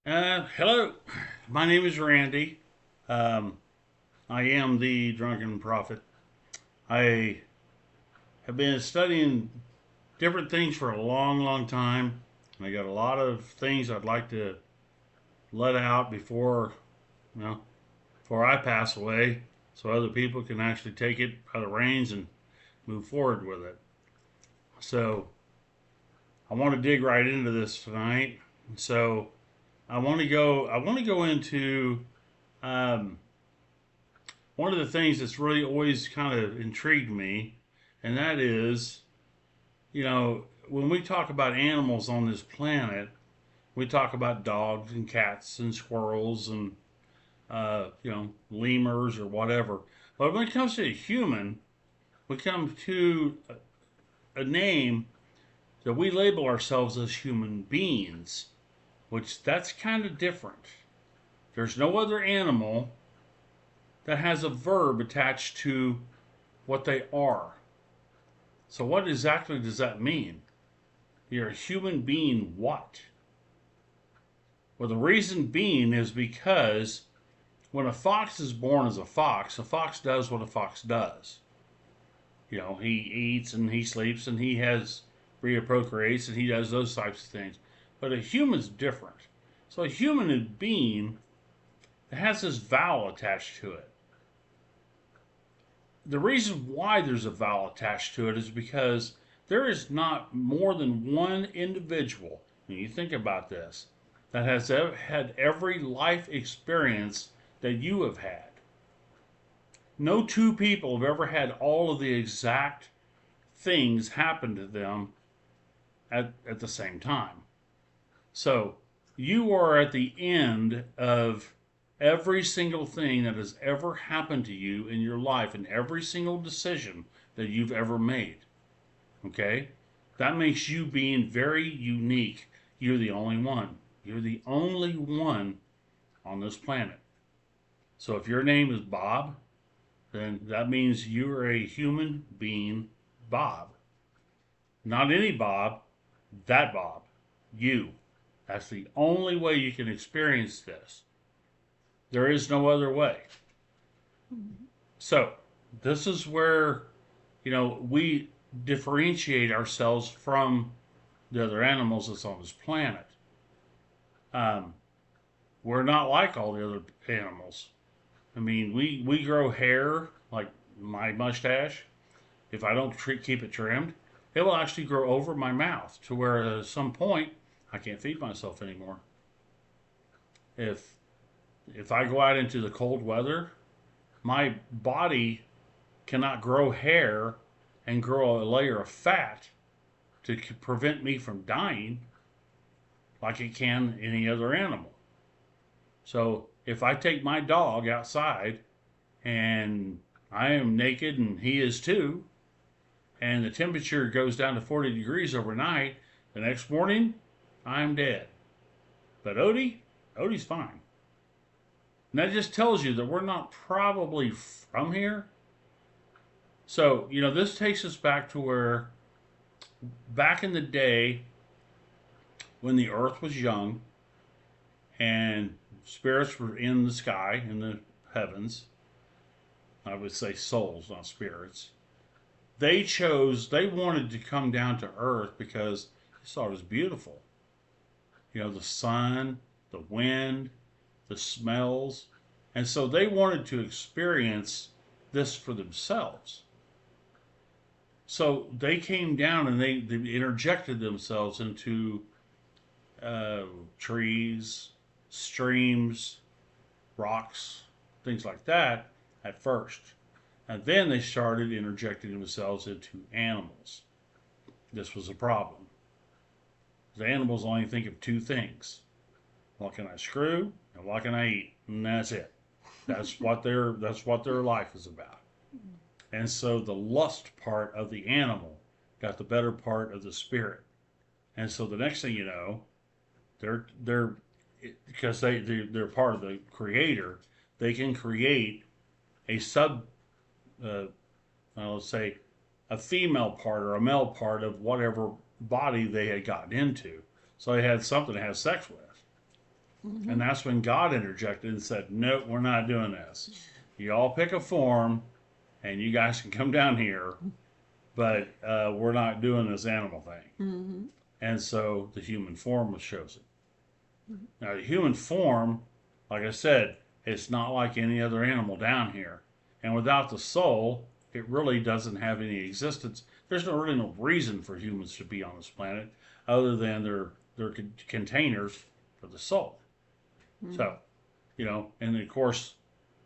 Hello, my name is Randy. Um, I am the drunken prophet. I have been studying different things for a long, long time. I got a lot of things I'd like to let out you know, before I pass away, so other people can actually take it by the reins and move forward with it. So I want to dig right into this tonight. So I want to go. I want to go into um, one of the things that's really always kind of intrigued me, and that is, when we talk about animals on this planet, we talk about dogs and cats and squirrels and, lemurs or whatever. But when it comes to a human, we come to a name that we label ourselves as human beings, which that's kind of different. There's no other animal that has a verb attached to what they are. So, what exactly does that mean? You're a human being, what? Well, the reason being is because when a fox is born as a fox does what a fox does. He eats and he sleeps and he has reappropriates and he does those types of things. But a human's different. So, a human being has this vowel attached to it. The reason why there's a vowel attached to it is because there is not more than one individual, when you think about this, that has had every life experience that you have had. No two people have ever had all of the exact things happen to them at the same time. So you are at the end of every single thing that has ever happened to you in your life and every single decision that you've ever made. Okay? That makes you being very unique. You're the only one. You're the only one on this planet. So if your name is Bob, then that means you're a human being, Bob. Not any Bob, that Bob. You. That's the only way you can experience this. There is no other way. So, this is where, we differentiate ourselves from the other animals that's on this planet. Um, we're not like all the other animals. I mean, we grow hair like my mustache. If I don't keep it trimmed, it will actually grow over my mouth to where at some point I can't feed myself anymore. If if I go out into the cold weather, my body cannot grow hair and grow a layer of fat to prevent me from dying like it can any other animal. So if I take my dog outside and I am naked and he is too, and the temperature goes down to 40 degrees overnight, the next morning I'm dead. But Odie's fine. And that just tells you that we're not probably from here. So, this takes us back to where back in the day when the earth was young and spirits were in the sky, in the heavens, I would say souls, not spirits, they wanted to come down to earth because they saw it was beautiful. The sun, the wind, the smells. And so they wanted to experience this for themselves. So they came down and they interjected themselves into uh, trees, streams, rocks, things like that at first. And then they started interjecting themselves into animals. This was a problem. The animals only think of two things: what can I screw and what can I eat? And that's it. That's what their life is about. And so the lust part of the animal got the better part of the spirit. And so the next thing you know, they're because they're part of the creator, they can create a uh, let's say a female part or a male part of whatever body they had gotten into. So they had something to have sex with. And that's when God interjected and said, "Nope, we're not doing this. You all pick a form, and you guys can come down here, but we're not doing this animal thing." And so the human form was chosen. Now, the human form, like I said, it's not like any other animal down here. And without the soul, it really doesn't have any existence. There's no really no reason for humans to be on this planet other than they're containers for the soul. So, and of course,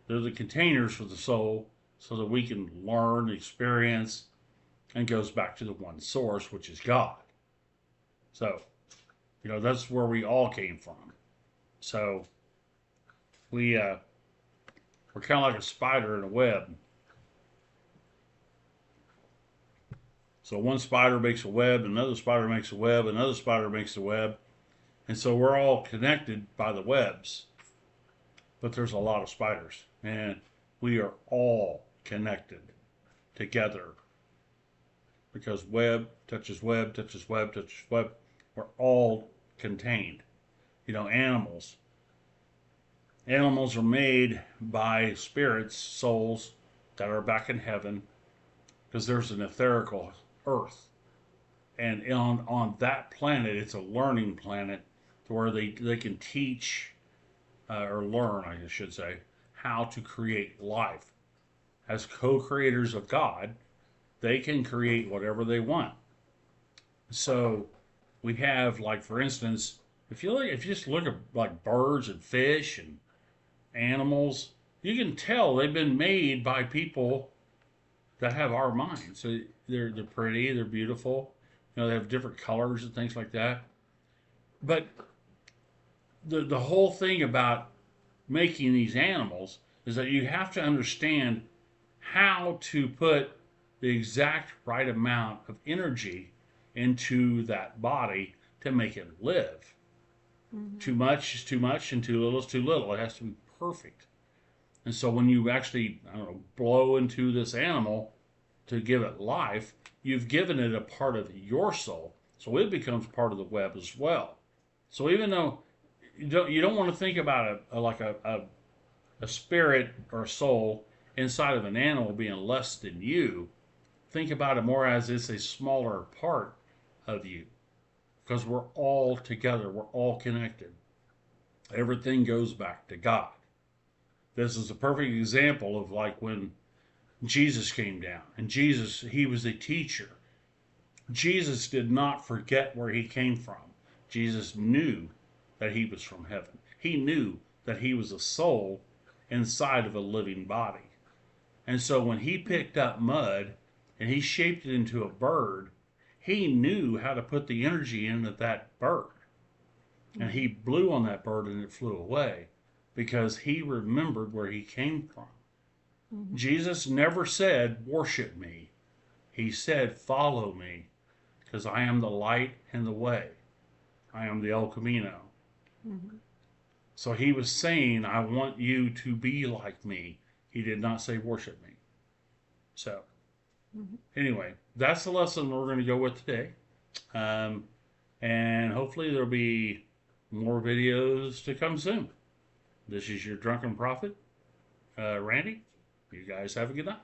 they're the containers for the soul so that we can learn, experience, and goes back to the one source, which is God. So, that's where we all came from. So, we're kind of like a spider in a web. So one spider makes a web, another spider makes a web, another spider makes a web. And so we're all connected by the webs. But there's a lot of spiders. And we are all connected together. Because web touches web, touches web, touches web. We're all contained. Animals. Animals are made by spirits, souls that are back in heaven. Because there's an etherical earth. And on that planet, it's a learning planet to where they can teach or learn, I should say, how to create life. As co-creators of God, they can create whatever they want. So we have, like, for instance, if you just look at like birds and fish and animals, you can tell they've been made by people that have our minds. So they're pretty, they're beautiful. They have different colors and things like that. But the whole thing about making these animals is that you have to understand how to put the exact right amount of energy into that body to make it live. Too much is too much, and too little is too little. It has to be perfect. And so when you actually, blow into this animal to give it life, you've given it a part of your soul. So it becomes part of the web as well. So even though you don't want to think about a spirit or a soul inside of an animal being less than you, think about it more as it's a smaller part of you. Because we're all together, we're all connected. Everything goes back to God. This is a perfect example of like when Jesus came down. And Jesus, he was a teacher. Jesus did not forget where he came from. Jesus knew that he was from heaven. He knew that he was a soul inside of a living body. And so when he picked up mud and he shaped it into a bird, he knew how to put the energy into that bird. And he blew on that bird and it flew away because he remembered where he came from. Jesus never said, worship me. He said, follow me, because I am the light and the way. I am the El Camino. So he was saying, I want you to be like me. He did not say worship me. So, anyway, that's the lesson we're going to go with today. And hopefully there'll be more videos to come soon. This is your Drunken Prophet, Randy. You guys have a good night.